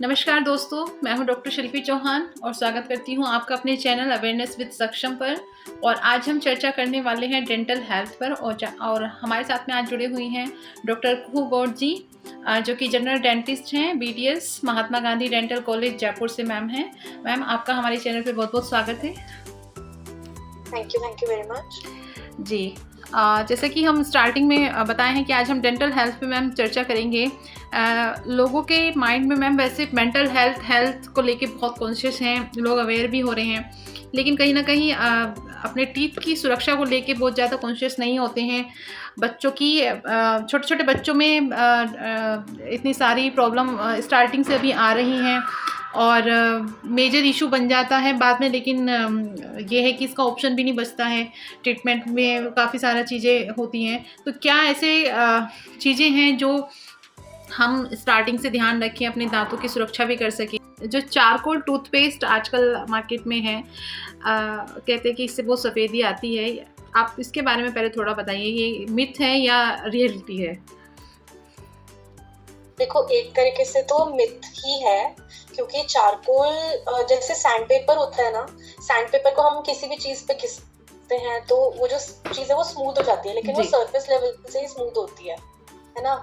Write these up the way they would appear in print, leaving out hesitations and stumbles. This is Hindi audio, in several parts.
नमस्कार दोस्तों, मैं हूं डॉक्टर शिल्पी चौहान और स्वागत करती हूं आपका अपने चैनल अवेयरनेस विद सक्षम पर। और आज हम चर्चा करने वाले हैं डेंटल हेल्थ पर और हमारे साथ में आज जुड़े हुई हैं डॉक्टर कुहू गौड़ जी, जो कि जनरल डेंटिस्ट हैं, BDS Mahatma Gandhi dental college Jaipur से मैम हैं। मैम, आपका हमारे चैनल पर बहुत बहुत स्वागत है। थैंक यू वेरी मच जी। जैसे कि हम स्टार्टिंग में बताए हैं कि आज हम डेंटल हेल्थ पे मैम चर्चा करेंगे। लोगों के माइंड में मैम वैसे मेंटल हेल्थ को लेके बहुत कॉन्शियस हैं, लोग अवेयर भी हो रहे हैं, लेकिन कहीं ना कहीं अपने टीथ की सुरक्षा को लेके बहुत ज़्यादा कॉन्शियस नहीं होते हैं। बच्चों की छोटे छोटे बच्चों में इतनी सारी प्रॉब्लम स्टार्टिंग से अभी आ रही हैं और मेजर इशू बन जाता है बाद में, लेकिन ये है कि इसका ऑप्शन भी नहीं बचता है। ट्रीटमेंट में काफ़ी सारा चीज़ें होती हैं, तो क्या ऐसे चीज़ें हैं जो हम स्टार्टिंग से ध्यान रखें, अपने दांतों की सुरक्षा भी कर सकें? जो चारकोल टूथपेस्ट आजकल मार्केट में है, कहते हैं कि इससे बहुत सफ़ेदी आती है। आप इसके बारे में पहले थोड़ा बताइए, ये मिथ है या रियलिटी है? देखो, एक तरीके से तो मिथ ही है, क्योंकि चारकोल जैसे सैंड पेपर होता है ना, सैंड पेपर को हम किसी भी चीज पे घिसते हैं तो वो जो चीज है वो स्मूथ हो जाती है, लेकिन वो सरफेस लेवल से ही स्मूथ होती है ना।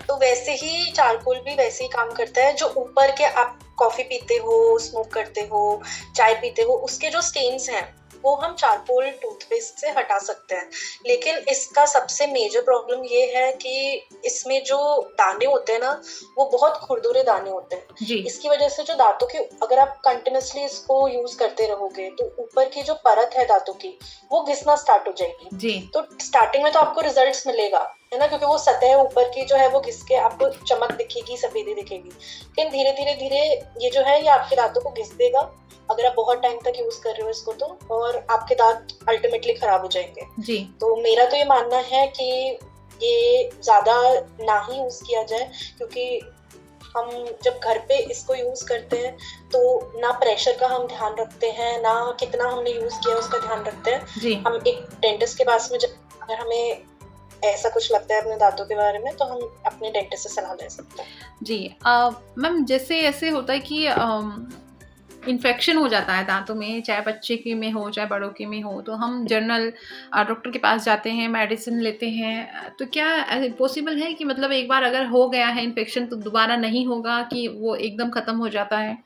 तो वैसे ही चारकोल भी वैसे ही काम करता है। जो ऊपर के आप कॉफी पीते हो, स्मोक करते हो, चाय पीते हो, उसके जो स्टेन्स हैं वो हम चारकोल टूथपेस्ट से हटा सकते हैं। लेकिन इसका सबसे मेजर प्रॉब्लम ये है कि इसमें जो दाने होते हैं ना, वो बहुत खुरदुरे दाने होते हैं जी। इसकी वजह से जो दांतों की, अगर आप कंटिन्यूअसली इसको यूज करते रहोगे तो ऊपर की जो परत है दांतों की वो घिसना स्टार्ट हो जाएगी। जी। तो स्टार्टिंग में तो आपको रिजल्ट्स मिलेगा, है ना, क्योंकि वो सतह ऊपर की जो है वो घिस के आपको चमक दिखेगी, सफेदी दिखेगी। लेकिन धीरे धीरे ये जो है ये आपके दांतों को घिस देगा अगर आप बहुत टाइम तक यूज कर रहे हो इसको, तो और आपके दांत अल्टीमेटली खराब हो जाएंगे। जी। तो मेरा तो ये मानना है कि ये ज्यादा ना ही यूज किया जाए, क्योंकि हम जब घर पे इसको यूज करते हैं तो ना प्रेशर का हम ध्यान रखते हैं, ना कितना हमने यूज किया उसका ध्यान रखते हैं। जी। हम एक डेंटिस्ट के पास में जब अगर हमें ऐसा कुछ लगता है अपने दांतों के बारे में तो हम अपने डेंटिस्ट से सलाह ले सकते हैं। जी। मैम, जैसे ऐसे होता है कि इन्फेक्शन हो जाता है दांतों में, चाहे बच्चे के में हो चाहे बड़ों के में हो, तो हम जनरल डॉक्टर के पास जाते हैं, मेडिसिन लेते हैं। तो क्या पॉसिबल है कि मतलब एक बार अगर हो गया है इन्फेक्शन तो दोबारा नहीं होगा, कि वो एकदम खत्म हो जाता है?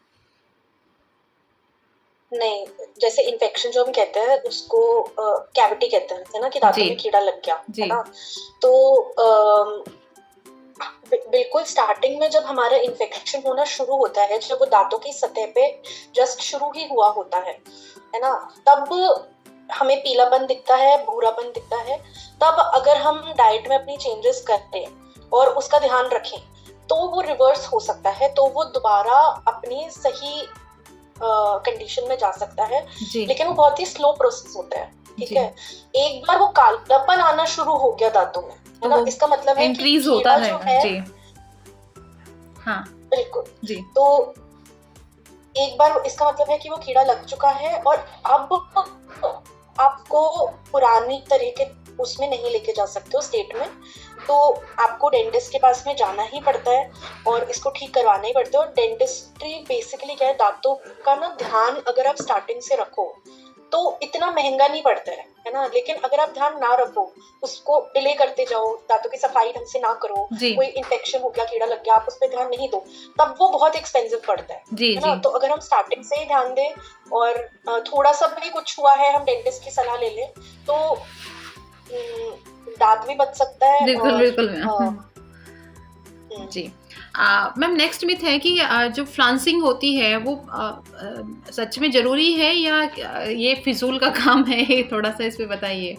नहीं, जैसे इन्फेक्शन जो हम कहते हैं उसको कैविटी कहते हैं, है ना, कि दांतों में कीड़ा लग गया, है ना। तो बिल्कुल स्टार्टिंग में जब हमारा इन्फेक्शन होना शुरू होता है, जब वो दांतों की सतह पे जस्ट शुरू ही हुआ होता है ना, तब हमें पीलापन दिखता है, भूरापन दिखता है। तब अगर हम डाइट में अपनी चेंजेस करते और उसका ध्यान रखें तो वो रिवर्स हो सकता है, तो वो दोबारा अपनी सही कंडीशन में जा सकता है। लेकिन वो बहुत ही स्लो प्रोसेस होता है, ठीक है। एक बार वो कालापन आना शुरू हो गया दांतों में, है ना, इसका मतलब है कि होता जो है, जी। हाँ, बिल्कुल जी। तो एक बार इसका मतलब है कि वो कीड़ा लग चुका है और अब आपको पुरानी तरह के उसमें नहीं लेके जा सकते हो स्टेट में, तो आपको डेंटिस्ट के पास में जाना ही पड़ता है और इसको ठीक करवाना ही पड़ता है। और डेंटिस्ट्री बेसिकली क्या है, दांतों का ना ध्यान अगर आप स्टार्टिंग से रखो तो इतना महंगा नहीं पड़ता है ना। लेकिन अगर आप ध्यान ना रखो, उसको डिले करते जाओ, दांतों की सफाई ढंग से ना करो, कोई इन्फेक्शन हो गया, कीड़ा लग गया, आप उस पर ध्यान नहीं दो, तब वो बहुत एक्सपेंसिव पड़ता है ना। तो अगर हम स्टार्टिंग से ही ध्यान दें और थोड़ा सा भी कुछ हुआ है हम डेंटिस्ट की सलाह ले लें तो दांत भी बच सकता है। बिल्कुल जी। मैम, नेक्स्ट मिथ है कि जो फ्लांसिंग होती है वो सच में जरूरी है या ये फिजूल का काम है? थोड़ा सा इस पे बताइए।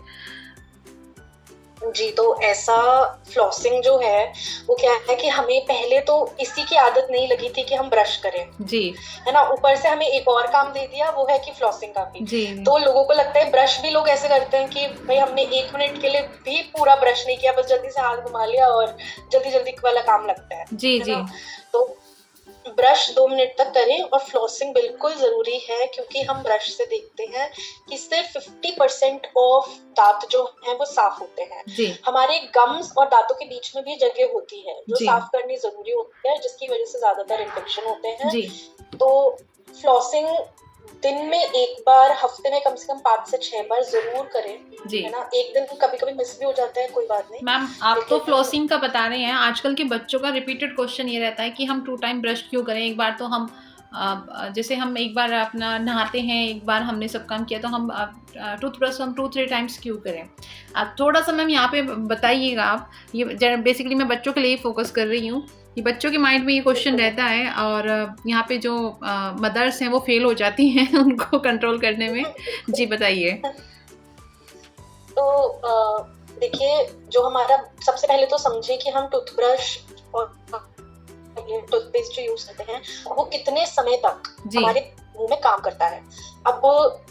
जी, तो ऐसा फ्लॉसिंग जो है वो क्या है कि हमें पहले तो इसी की आदत नहीं लगी थी कि हम ब्रश करें, जी, है ना। ऊपर से हमें एक और काम दे दिया, वो है कि फ्लॉसिंग का भी। जी। तो लोगों को लगता है ब्रश भी लोग ऐसे करते हैं कि भाई हमने 1 मिनट के लिए भी पूरा ब्रश नहीं किया, बस जल्दी से हाथ घुमा लिया और जल्दी जल्दी वाला काम लगता है, जी, जी। तो ब्रश 2 मिनट तक करें और फ्लॉसिंग बिल्कुल ज़रूरी है, क्योंकि हम ब्रश से देखते हैं कि सिर्फ 50% ऑफ दांत जो हैं वो साफ होते हैं। हमारे गम्स और दांतों के बीच में भी जगह होती है जो साफ करनी ज़रूरी होती है, जिसकी वजह से ज़्यादातर इन्फेक्शन होते हैं। तो फ्लॉसिंग दिन में एक बार, हफ्ते में कम से कम 5 से 6 बार जरूर करें, है ना। एक दिन कभी-कभी मिस भी हो जाता है, कोई बात नहीं। मैम आप तो फ्लॉसिंग का बता रहे हैं, आजकल के बच्चों का रिपीटेड क्वेश्चन ये रहता है कि हम 2 टाइम ब्रश क्यों करें। एक बार तो हम जैसे हम एक बार अपना नहाते हैं, एक बार हमने सब काम किया तो हम टूथब्रश हम 2-3 टाइम्स क्यों करें। आप थोड़ा सा मैम यहाँ पे बताइएगा। आप ये बेसिकली मैं बच्चों के लिए फोकस कर रही हूँ कि बच्चों के माइंड में ये क्वेश्चन रहता है, और यहाँ पे जो मदर्स हैं वो फेल हो जाती हैं उनको कंट्रोल करने में। जी बताइए। तो देखिए, जो हमारा सबसे पहले तो समझे कि हम टूथब्रश और टूथपेस्ट जो यूज करते हैं वो कितने समय तक हमारे मुंह में काम करता है। अब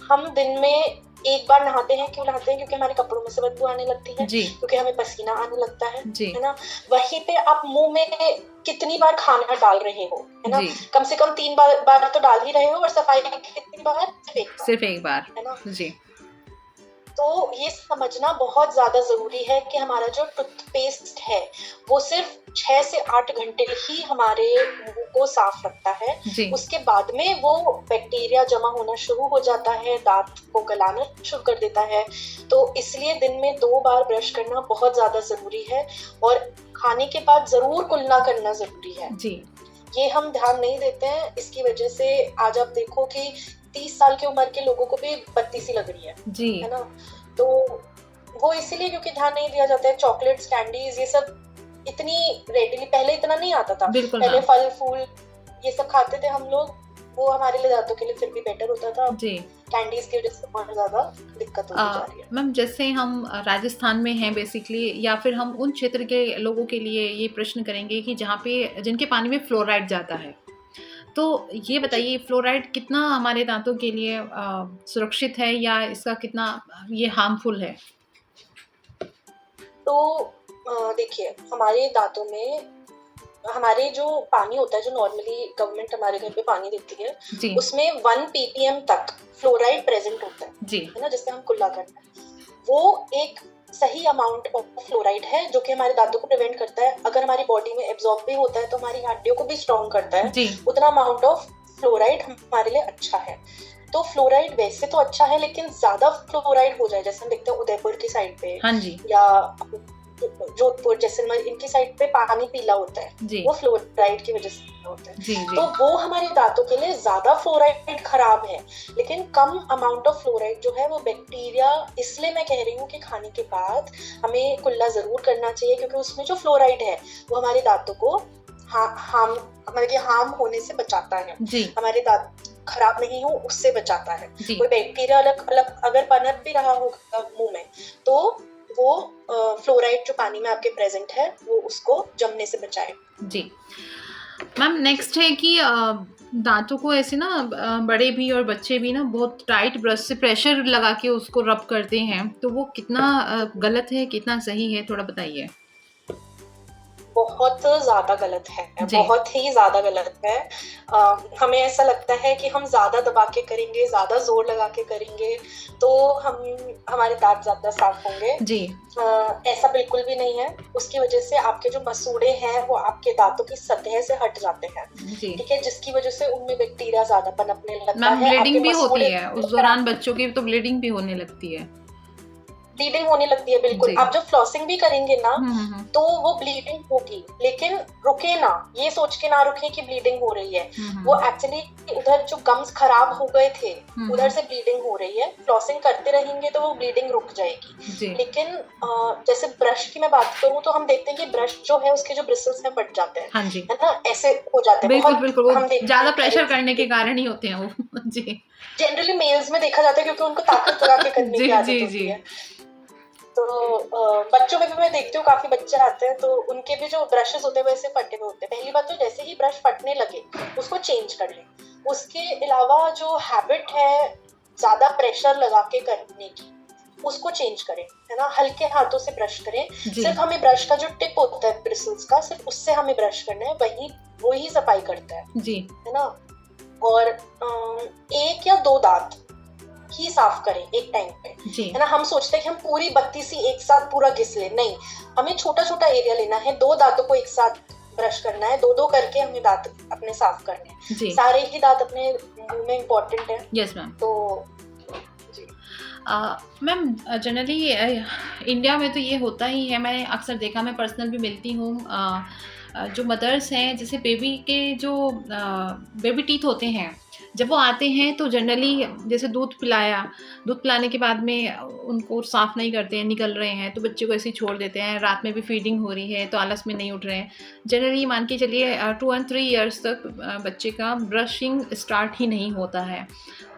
हम दिन में एक बार नहाते हैं, क्यों नहाते हैं? क्योंकि हमारे कपड़ों में से बदबू आने लगती है, क्योंकि हमें पसीना आने लगता है ना। वहीं पे आप मुंह में कितनी बार खाना डाल रहे हो, है ना। कम से कम 3 बार तो डाल ही रहे हो, और सफाई कितनी बार? सिर्फ एक बार, है ना। जी। तो ये समझना बहुत ज्यादा जरूरी है कि हमारा जो टूथपेस्ट है वो सिर्फ 6 से 8 घंटे ही हमारे मुंह को साफ रखता है। उसके बाद में वो बैक्टीरिया जमा होना शुरू हो जाता है, दांत को गलाना शुरू कर देता है। तो इसलिए दिन में 2 बार ब्रश करना बहुत ज्यादा जरूरी है, और खाने के बाद जरूर कुल्ला करना जरूरी है। ये हम ध्यान नहीं देते हैं, इसकी वजह से आज आप देखो कि 30 साल की उम्र के लोगों को भी बत्ती सी लग रही है ना। तो वो इसीलिए क्योंकि ध्यान नहीं दिया जाता है। चॉकलेट्स, कैंडीज, ये सब इतनी रेडिली, पहले इतना नहीं आता था। पहले फल फूल ये सब खाते थे हम लोग, वो हमारे लिए दांतों के लिए फिर भी बेटर होता था। कैंडीज की वजह से बहुत ज्यादा दिक्कत होती जा रही है। मैम जैसे हम राजस्थान में हैं बेसिकली, या फिर हम उन क्षेत्र के लोगों के लिए ये प्रश्न करेंगे कि जहाँ पे जिनके पानी में फ्लोराइड जाता है, तो ये बताइए फ्लोराइड कितना हमारे दांतों के लिए सुरक्षित है, या इसका कितना ये हार्मफुल है? तो देखिए, हमारे दांतों में हमारे जो पानी होता है, जो नॉर्मली गवर्नमेंट हमारे घर पे पानी देती है, उसमें 1 ppm तक फ्लोराइड प्रेजेंट होता है ना, जिससे हम कुल्ला करते हैं। वो एक सही अमाउंट ऑफ फ्लोराइड है जो कि हमारे दांतों को प्रिवेंट करता है। अगर हमारी बॉडी में एब्जॉर्ब भी होता है तो हमारी हड्डियों को भी स्ट्रॉन्ग करता है। उतना अमाउंट ऑफ फ्लोराइड हमारे लिए अच्छा है। तो फ्लोराइड वैसे तो अच्छा है, लेकिन ज्यादा फ्लोराइड हो जाए, जैसे हम देखते हैं उदयपुर की साइड पे या जोधपुर, जैसलमेर, इनकी साइड पे पानी पीला होता है, वो फ्लोराइड की वजह से होता है। तो वो हमारे दांतों के लिए ज्यादा फ्लोराइड खराब है। लेकिन कम अमाउंट ऑफ फ्लोराइड जो है वो बैक्टीरिया, इसलिए मैं कह रही हूँ कि खाने के बाद हमें कुल्ला जरूर करना चाहिए, क्योंकि उसमें जो फ्लोराइड है वो हमारे दांतों को हार्म होने से बचाता है। हमारे दांत खराब नहीं हो उससे बचाता है। कोई बैक्टीरिया अलग अगर पनप भी रहा होगा मुंह में, तो वो फ्लोराइड जो पानी में आपके प्रेजेंट है वो उसको जमने से बचाए। जी मैम, नेक्स्ट है कि दांतों को ऐसे ना बड़े भी और बच्चे भी ना बहुत टाइट ब्रश से प्रेशर लगा के उसको रब करते हैं, तो वो कितना गलत है, कितना सही है, थोड़ा बताइए। बहुत ज्यादा गलत है, बहुत ही ज्यादा गलत है। हमें ऐसा लगता है कि हम ज्यादा दबा के करेंगे, ज्यादा जोर लगा के करेंगे तो हमारे दांत ज्यादा साफ होंगे। ऐसा बिल्कुल भी नहीं है। उसकी वजह से आपके जो मसूड़े हैं वो आपके दांतों की सतह से हट जाते हैं, ठीक है, जिसकी वजह से उनमें बैक्टीरिया ज्यादा पनपने लगता है। ब्लीडिंग भी होती है उस दौरान, बच्चों की तो ब्लीडिंग भी होने लगती है। ब्लीडिंग होने लगती है, बिल्कुल। आप जब फ्लॉसिंग भी करेंगे ना तो वो ब्लीडिंग होगी, लेकिन रुके ना, ये सोच के ना रुके कि ब्लीडिंग हो रही है। वो एक्चुअली उधर जो गम्स खराब हो गए थे उधर से ब्लीडिंग हो रही है। फ्लॉसिंग करते रहेंगे तो वो ब्लीडिंग रुक जाएगी। लेकिन जैसे ब्रश की मैं बात करूँ तो हम देखते हैं कि ब्रश जो है उसके जो ब्रिसल्स हैं फट जाते हैं, है ना, ऐसे हो जाते हैं। बिल्कुल, हम ज्यादा प्रेशर करने के कारण ही होते हैं वो। जी, जनरली मेल्स में देखा जाता है क्योंकि उनको ताकत लगा के करने की आदत होती है। तो बच्चों में भी मैं देखती हूँ काफी बच्चे आते हैं तो उनके भी जो ब्रशेस होते हैं वैसे फटे हुए होते हैं। पहली बात तो जैसे ही ब्रश फटने लगे उसको चेंज कर लें। उसके अलावा जो हैबिट है ज्यादा प्रेशर लगा के करने की, उसको चेंज करें, है ना। हल्के हाथों से ब्रश करें। सिर्फ हमें ब्रश का जो टिप होता है ब्रिसल्स का, सिर्फ उससे हमें ब्रश करना है, वही वो ही सफाई करता जी, है ना। और 1 या 2 दांत ही साफ करें एक टाइम पे, है ना। हम सोचते हैं कि हम पूरी 32 ही एक साथ पूरा घिस ले, नहीं, हमें छोटा छोटा एरिया लेना है, 2 दांतों को एक साथ ब्रश करना है, 2-2 करके हमें दांत अपने साफ करने हैं। सारे ही दांत अपने मुंह में इम्पोर्टेंट है। Yes ma'am. तो मैम जनरली इंडिया में तो ये होता ही है, मैंने अक्सर देखा, मैं पर्सनल भी मिलती हूँ, जो मदर्स हैं, जैसे बेबी के जो बेबी टीथ होते हैं, जब वो आते हैं तो जनरली जैसे दूध पिलाने के बाद में उनको साफ़ नहीं करते हैं, निकल रहे हैं तो बच्चे को ऐसे ही छोड़ देते हैं, रात में भी फीडिंग हो रही है तो आलस में नहीं उठ रहे हैं। जनरली मान के चलिए 2 and 3 ईयर्स तक बच्चे का ब्रशिंग स्टार्ट ही नहीं होता है।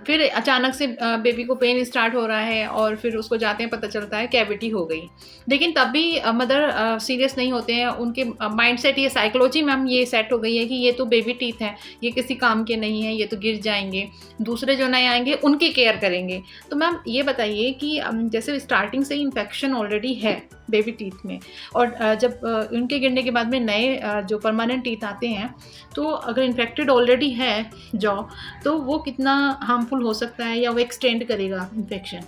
फिर अचानक से बेबी को पेन स्टार्ट हो रहा है और फिर उसको जाते हैं, पता चलता है कैविटी हो गई, लेकिन तब भी मदर सीरियस नहीं होते हैं। उनके माइंड सेट, ये साइकोलॉजी मैम ये सेट हो गई है कि ये तो बेबी टीथ हैं, ये किसी काम के नहीं हैं, ये तो गिर जाएंगे, दूसरे जो नए आएंगे उनकी केयर करेंगे। तो मैम ये बताइए कि जैसे स्टार्टिंग से ही इन्फेक्शन ऑलरेडी है बेबी टीथ में, और जब उनके गिरने के बाद में नए जो परमानेंट टीथ आते हैं, तो अगर इन्फेक्टेड ऑलरेडी है जॉ, तो वो कितना हार्मफुल हो सकता है या वो एक्सटेंड करेगा इन्फेक्शन?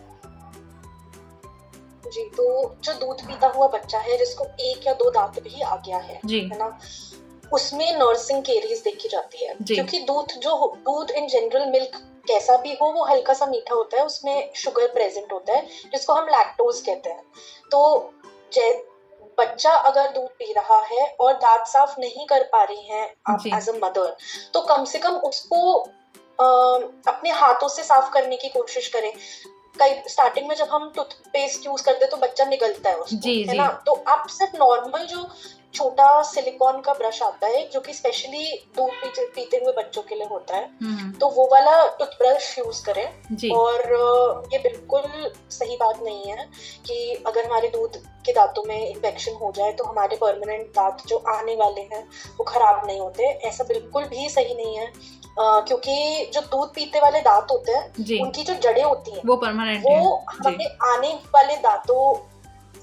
जी, तो जो दूध पीता हुआ बच्चा है जिसको 1 या 2 दांत भी आ गया है ना, उसमें नर्सिंग केरीज देखी जाती है, क्योंकि दूध इन जनरल, मिल्क कैसा भी हो, वो हल्का सा मीठा होता है, उसमें शुगर प्रेजेंट होता है जिसको हम लैक्टोज कहते हैं। तो बच्चा अगर दूध पी रहा है और दांत साफ नहीं कर पा रही हैं आप एज अ मदर, तो कम से कम उसको अपने हाथों से साफ करने की कोशिश करें। कई स्टार्टिंग में जब हम टूथपेस्ट यूज करते हैं तो बच्चा निगलता है उसको, है ना, तो आप सिर्फ नॉर्मल जो छोटा सिलिकॉन का ब्रश आता है जो कि स्पेशली दूध पीते हुए बच्चों के लिए होता है, तो वो वाला टूथब्रश यूज करें। और ये बिल्कुल सही बात नहीं है कि अगर हमारे दूध के दांतों में इन्फेक्शन हो जाए तो हमारे परमानेंट दांत जो आने वाले हैं वो खराब नहीं होते, ऐसा बिल्कुल भी सही नहीं है। क्योंकि जो दूध पीते वाले दांत होते हैं उनकी जो जड़ें होती हैं वो परमानेंट वो हमारे आने वाले दांतों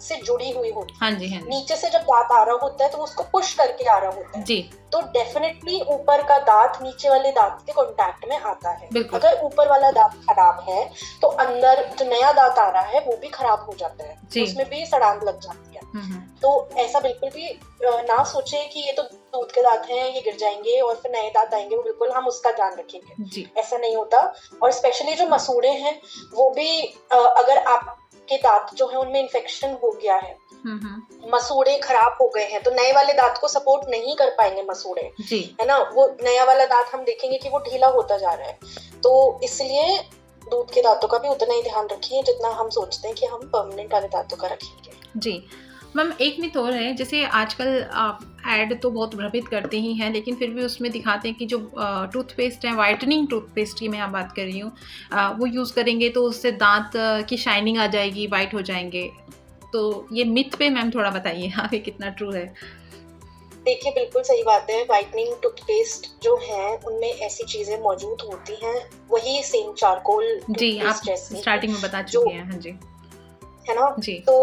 से जुड़ी हुई होती है। हाँ जी, हाँ जी। नीचे से जब दांत आ रहा होता है तो उसको पुश करके आ रहा होता है जी। तो डेफिनेटली ऊपर का दांत नीचे वाले दांत के कांटेक्ट में आता है। अगर ऊपर वाला दांत खराब है तो अंदर जो नया दांत आ रहा है वो भी खराब हो जाता है, उसमें भी सड़ांध लग जाती है। तो ऐसा बिल्कुल भी ना सोचे कि ये तो दूध के दांत हैं, ये गिर जाएंगे और फिर नए दांत आएंगे, वो बिल्कुल हम उसका ध्यान रखेंगे, ऐसा नहीं होता। और स्पेशली जो मसूड़े हैं वो भी अगर आपके दांत जो है उनमें इन्फेक्शन हो गया है, मसूड़े खराब हो गए हैं, तो नए वाले दांत को सपोर्ट नहीं कर पाएंगे मसूड़े, है ना, वो नया वाला दांत हम देखेंगे कि वो ढीला होता जा रहा है। तो इसलिए दूध के दांतों का भी उतना ही ध्यान रखिए जितना हम सोचते हैं कि हम परमानेंट वाले दांतों का रखेंगे। जी मैम, एक मिथ और है, जैसे आजकल ऐड तो बहुत भ्रमित करते ही हैं, लेकिन फिर भी उसमें दिखाते हैं कि जो टूथपेस्ट है, वाइटनिंग टूथपेस्ट की मैं यहाँ बात कर रही हूँ, वो यूज़ करेंगे तो उससे दांत की शाइनिंग आ जाएगी, वाइट हो जाएंगे। तो ये मिथ पे मैम थोड़ा बताइए आगे कितना ट्रू है? देखिए बिल्कुल सही बात है, वाइटनिंग टूथपेस्ट जो है उनमें ऐसी चीजें मौजूद होती हैं, वही सेम चारकोल जी आप स्टार्टिंग में बता चुके हैं। हाँ जी, है ना जी। तो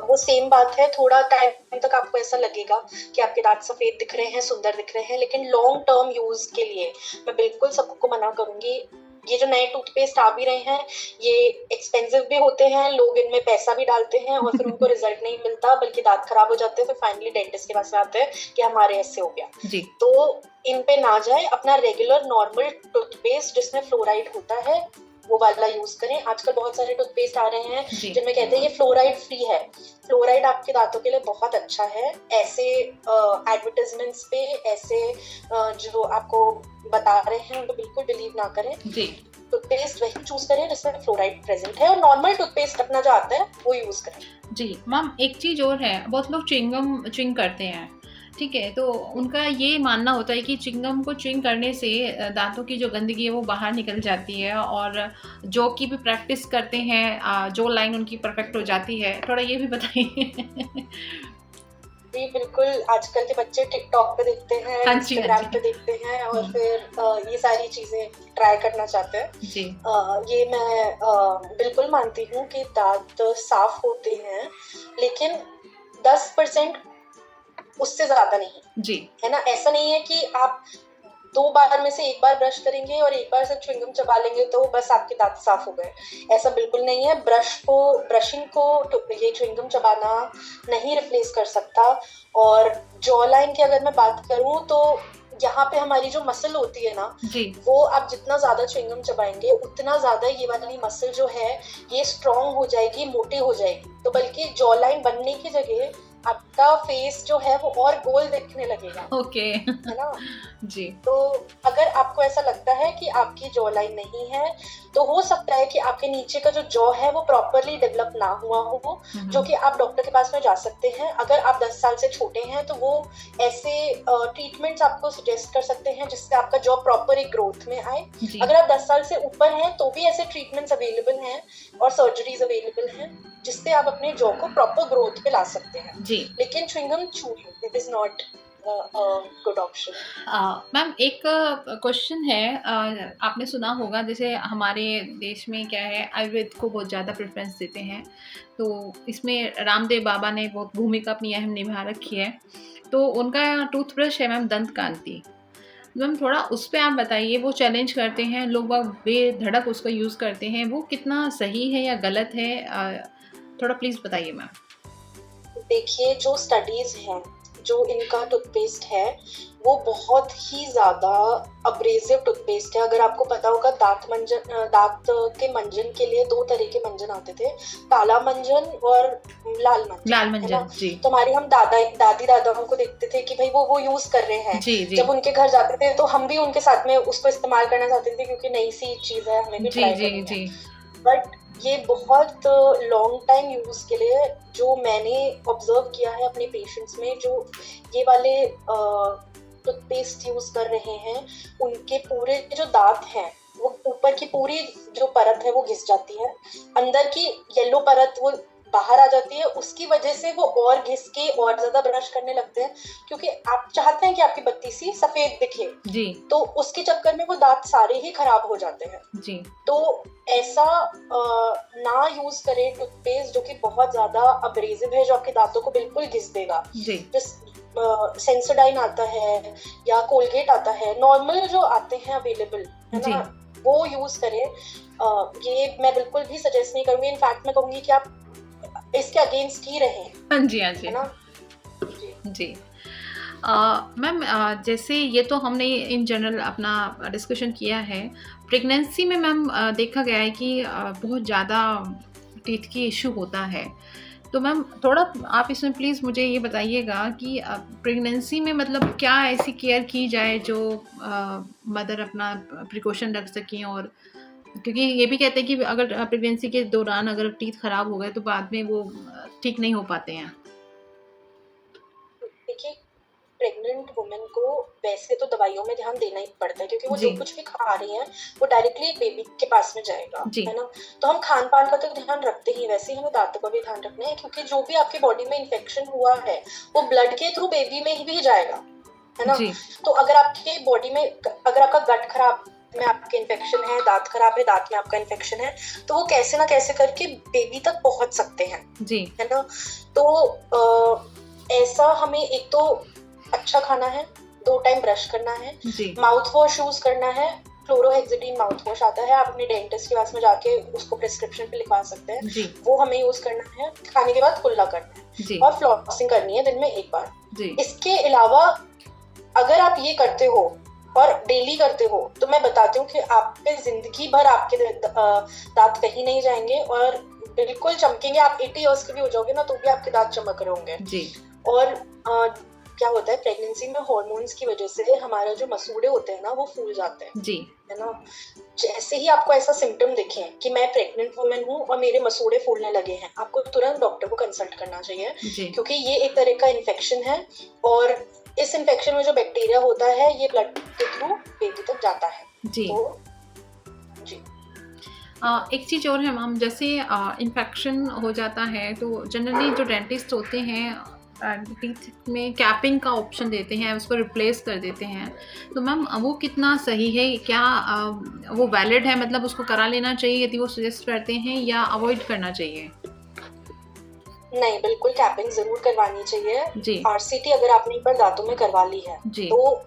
वो सेम बात है, थोड़ा टाइम तक आपको ऐसा लगेगा कि आपके दांत सफेद दिख रहे हैं, सुंदर दिख रहे हैं, लेकिन लॉन्ग टर्म यूज के लिए मैं बिल्कुल सबको मना करूंगी। ये जो नए टूथपेस्ट आ भी रहे हैं ये एक्सपेंसिव भी होते हैं, लोग इनमें पैसा भी डालते हैं और फिर उनको रिजल्ट नहीं मिलता, बल्कि दांत खराब हो जाते हैं, फिर फाइनली डेंटिस्ट के पास आते हैं कि हमारे ऐसे हो गया जी। तो इन पे ना जाए, अपना रेगुलर नॉर्मल टूथपेस्ट जिसमें फ्लोराइड होता है वो वाला यूज करें। आजकल बहुत सारे टूथपेस्ट आ रहे हैं जिनमें कहते हैं ये फ्लोराइड फ्री है। फ्लोराइड आपके दांतों के लिए बहुत अच्छा है। ऐसे एडवर्टाइजमेंट्स पे ऐसे जो आपको बता रहे हैं उनको बिल्कुल बिलीव ना करें जी। टूथपेस्ट वही चूज करें जिसमें फ्लोराइड प्रेजेंट है, और नॉर्मल टूथपेस्ट अपना जो आता है वो यूज करें जी। मैम एक चीज और है, बहुत लोग च्युइंग करते हैं, ठीक है, तो उनका ये मानना होता है कि च्युइंगम को च्युइंग करने से दांतों की जो गंदगी है वो बाहर निकल जाती है, और जो की भी प्रैक्टिस करते हैं जो लाइन उनकी परफेक्ट हो जाती है। थोड़ा ये भी बताइए। जी बिल्कुल, आजकल के बच्चे टिकटॉक पे देखते हैं, इंस्टाग्राम पे देखते हैं और फिर ये सारी चीजें ट्राई करना चाहते हैं जी। ये मैं बिल्कुल मानती हूँ कि दांत साफ होते हैं, लेकिन 10% उससे ज्यादा नहीं जी, है ना। ऐसा नहीं है कि आप 2 बार में से 1 बार ब्रश करेंगे और 1 बार से च्युइंगम चबा लेंगे तो बस आपके दांत साफ हो गए, ऐसा बिल्कुल नहीं है। ब्रशिंग को ये च्युइंगम चबाना नहीं रिप्लेस कर सकता। और जॉ लाइन की अगर मैं बात करूं तो यहाँ पे हमारी जो मसल होती है ना, वो आप जितना ज्यादा च्युइंगम चबाएंगे उतना ज्यादा ये वाली मसल जो है ये स्ट्रॉन्ग हो जाएगी, मोटी हो जाएगी। तो बल्कि जॉ लाइन बनने की जगह आपका फेस जो है वो और गोल दिखने लगेगा। ओके, है ना जी। तो अगर आपको ऐसा लगता है कि आपकी जॉ लाइन नहीं है तो हो सकता है कि आपके नीचे का जो जॉ है वो प्रॉपरली डेवलप ना हुआ हो, जो कि आप डॉक्टर के पास में जा सकते हैं। अगर आप 10 साल से छोटे हैं तो वो ऐसे ट्रीटमेंट्स आपको सजेस्ट कर सकते हैं जिससे आपका जॉ प्रॉपर एक ग्रोथ में आए। अगर आप 10 साल से ऊपर हैं तो भी ऐसे ट्रीटमेंट्स अवेलेबल हैं और सर्जरीज अवेलेबल हैं जिससे आप अपने जॉ को प्रॉपर ग्रोथ पे ला सकते हैं। लेकिन chewing gum chewing it is not good option. Ma'am एक क्वेश्चन है, आपने सुना होगा जैसे हमारे देश में क्या है, आयुर्वेद को बहुत ज़्यादा प्रेफरेंस देते हैं, तो इसमें रामदेव बाबा ने बहुत भूमिका अपनी अहम निभा रखी है। तो उनका टूथब्रश है मैम दंत कांति। मैम थोड़ा उस पर आप बताइए, वो चैलेंज करते हैं, लोग बेधड़क उसका यूज़ करते हैं, वो कितना सही है या गलत है, थोड़ा प्लीज़ बताइए मैम। देखिए, जो स्टडीज हैं, जो इनका टूथपेस्ट है वो बहुत ही ज्यादा अब्रेसिव टूथपेस्ट है। अगर आपको पता होगा दांत के मंजन के लिए 2 तरह के मंजन आते थे, काला मंजन और लाल मंजन जी। तो हमारी हम दादी दादाओं को देखते थे कि भाई वो यूज कर रहे हैं जी, जी। जब उनके घर जाते थे तो हम भी उनके साथ में उसको इस्तेमाल करना चाहते थे क्योंकि नई सी चीज है, हमें भी ट्राई करनी है। बट ये बहुत लॉन्ग टाइम यूज के लिए, जो मैंने ऑब्जर्व किया है अपने पेशेंट्स में, जो ये वाले टूथपेस्ट यूज कर रहे हैं, उनके पूरे जो दांत हैं वो ऊपर की पूरी जो परत है वो घिस जाती है, अंदर की येलो परत वो बाहर आ जाती है। उसकी वजह से वो और घिस के और ज्यादा ब्रश करने लगते हैं क्योंकि आप चाहते हैं कि आपकी बत्ती सी सफेद दिखे जी। तो उसके चक्कर में वो दांत सारे ही खराब हो जाते हैं जी। तो ऐसा ना यूज करें टूथपेस्ट जो कि बहुत ज्यादा अब्रेसिव है, जो आपके दांतों को बिल्कुल घिस देगा जी। सेंसोडाइन आता है या कोलगेट आता है, नॉर्मल जो आते हैं अवेलेबल है ना, वो यूज करें। ये मैं बिल्कुल भी सजेस्ट नहीं करूंगी, इनफैक्ट मैं कहूंगी कि आप इसके अगेंस्ट ही रहे। हाँ जी, हाँ जी, है ना जी। मैम जैसे ये तो हमने इन जनरल अपना डिस्कशन किया है, प्रेगनेंसी में मैम देखा गया है कि बहुत ज़्यादा टीथ की इशू होता है, तो मैम थोड़ा आप इसमें प्लीज़ मुझे ये बताइएगा कि प्रेगनेंसी में मतलब क्या ऐसी केयर की जाए जो मदर अपना प्रिकॉशन रख सकें, और क्योंकि ये भी कहते हैं कि अगर प्रेगनेंसी के दौरान अगर टीथ खराब हो गए तो बाद में वो ठीक नहीं हो पाते हैं। देखिए, प्रेग्नेंट वुमेन को वैसे तो दवाइयों में ध्यान देना ही पड़ता है क्योंकि वो जो कुछ भी खा रही हैं वो डायरेक्टली बेबी के पास में जाएगा, है ना। तो हम खान पान का तो ध्यान रखते ही, वैसे ही हमें दांतों का भी ध्यान रखना है क्योंकि जो भी आपकी बॉडी में इन्फेक्शन हुआ है वो ब्लड के थ्रू बेबी में ही भी जाएगा, है ना। तो अगर आपके बॉडी में, अगर आपका गट खराब में आपके इन्फेक्शन है, दांत खराब है, दांत में आपका इन्फेक्शन है, तो वो कैसे ना कैसे करके बेबी तक पहुंच सकते हैं जी, है ना। तो ऐसा हमें एक तो अच्छा खाना है, 2 टाइम ब्रश करना है, माउथ वॉश यूज करना है, क्लोरोहेक्सिडीन माउथ वॉश आता है, आप अपने डेंटिस्ट के पास में जाके उसको प्रिस्क्रिप्शन पे लिखवा सकते हैं, वो हमें यूज करना है। खाने के बाद कुल्ला करना है और फ्लॉसिंग करनी है दिन में 1 बार। इसके अलावा अगर आप ये करते हो और डेली करते हो तो मैं बताती हूँ कि आपके जिंदगी भर आपके दांत कहीं नहीं जाएंगे और बिल्कुल चमकेंगे। आप 80 इयर्स के भी हो जाओगे ना तो भी आपके दांत चमक रहे होंगे जी। और क्या होता है, प्रेगनेंसी में हार्मोन्स की वजह से हमारा जो मसूड़े होते हैं ना वो फूल जाते हैं जी, है ना। जैसे ही आपको ऐसा सिम्टम दिखे कि मैं प्रेग्नेंट वुमेन हूँ और मेरे मसूड़े फूलने लगे हैं, आपको तुरंत डॉक्टर को कंसल्ट करना चाहिए क्योंकि ये एक तरह का इन्फेक्शन है और इस इन्फेक्शन में जो बैक्टीरिया होता है ये ब्लड के थ्रू बेबी तक जाता है जी। तो जी एक चीज़ और है मैम, जैसे इन्फेक्शन हो जाता है तो जनरली जो डेंटिस्ट होते हैं टीथ में कैपिंग का ऑप्शन देते हैं, उसको रिप्लेस कर देते हैं, तो मैम वो कितना सही है, क्या वो वैलिड है, मतलब उसको करा लेना चाहिए यदि वो सजेस्ट करते हैं या अवॉइड करना चाहिए? नहीं, बिल्कुल कैपिंग ज़रूर करवानी चाहिए। जी। आरसीटी अगर आपने एक बार दाँतों में करवा ली है, जी। तो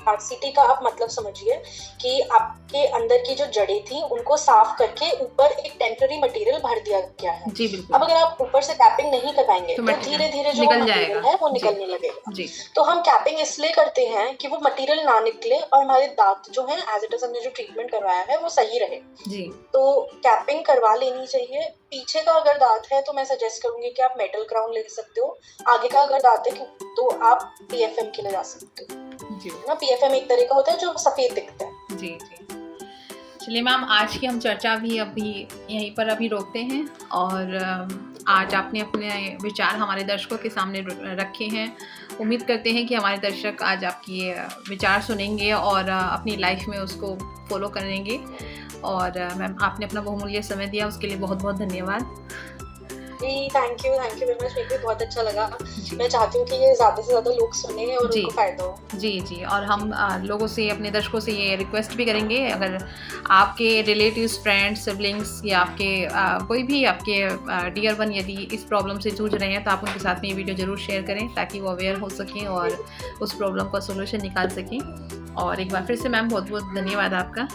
आरसीटी का आप मतलब समझिए कि आपके अंदर की जो जड़ें थी, उनको साफ करके ऊपर एक टेम्परेरी मटीरियल भर दिया गया है। जी, बिल्कुल। अब अगर आप ऊपर से कैपिंग नहीं करवाएँगे, तो तो धीरे-धीरे जो वो निकल मटीरियल जाएगा। है, वो जी। निकलने लगेगा। जी। तो हम कैपिंग इसलिए करते हैं कि वो मटीरियल ना निकले और हमारे दाँत जो हैं, एज़ इट इज़ हमने जो ट्रीटमेंट करवाया है, वो सही रहे। जी। तो कैपिंग करवा लेनी चाहिए। पीछे का अगर दाँत है, तो मैं सजेस्ट करूँगी कि आप मेटल क्राउन ले सकते हो। आगे का अगर दाँत है, तो आप पीएफएम के लिए जा सकते हो। जी। ना, पीएफएम एक तरह का होता है जो सफ़ेद दिखता है। जी, जी। चलिए मैम, आज की हम चर्चा भी अभी यहीं पर अभी रोकते हैं और आज आपने अपने विचार हमारे दर्शकों के सामने रखे हैं। उम्मीद करते हैं कि हमारे दर्शक आज आपकी ये विचार सुनेंगे और अपनी लाइफ में उसको फॉलो करेंगे। और मैम, आपने अपना बहुमूल्य समय दिया, उसके लिए बहुत-बहुत धन्यवाद। जी, थैंक यू वेरी मच। मेरे को भी बहुत अच्छा लगा। मैं चाहती हूँ कि ये ज़्यादा से ज़्यादा लोग सुनें और उनको फ़ायदा हो। जी, जी। और हम लोगों से, अपने दर्शकों से ये रिक्वेस्ट भी करेंगे, अगर आपके रिलेटिव्स, फ्रेंड्स, सिबलिंग्स या आपके कोई भी आपके डियर वन यदि इस प्रॉब्लम से जूझ रहे हैं, तो आप उनके साथ में ये वीडियो ज़रूर शेयर करें ताकि वो अवेयर हो सकें और उस प्रॉब्लम का सॉल्यूशन निकाल सकें। और एक बार फिर से मैम बहुत-बहुत धन्यवाद आपका।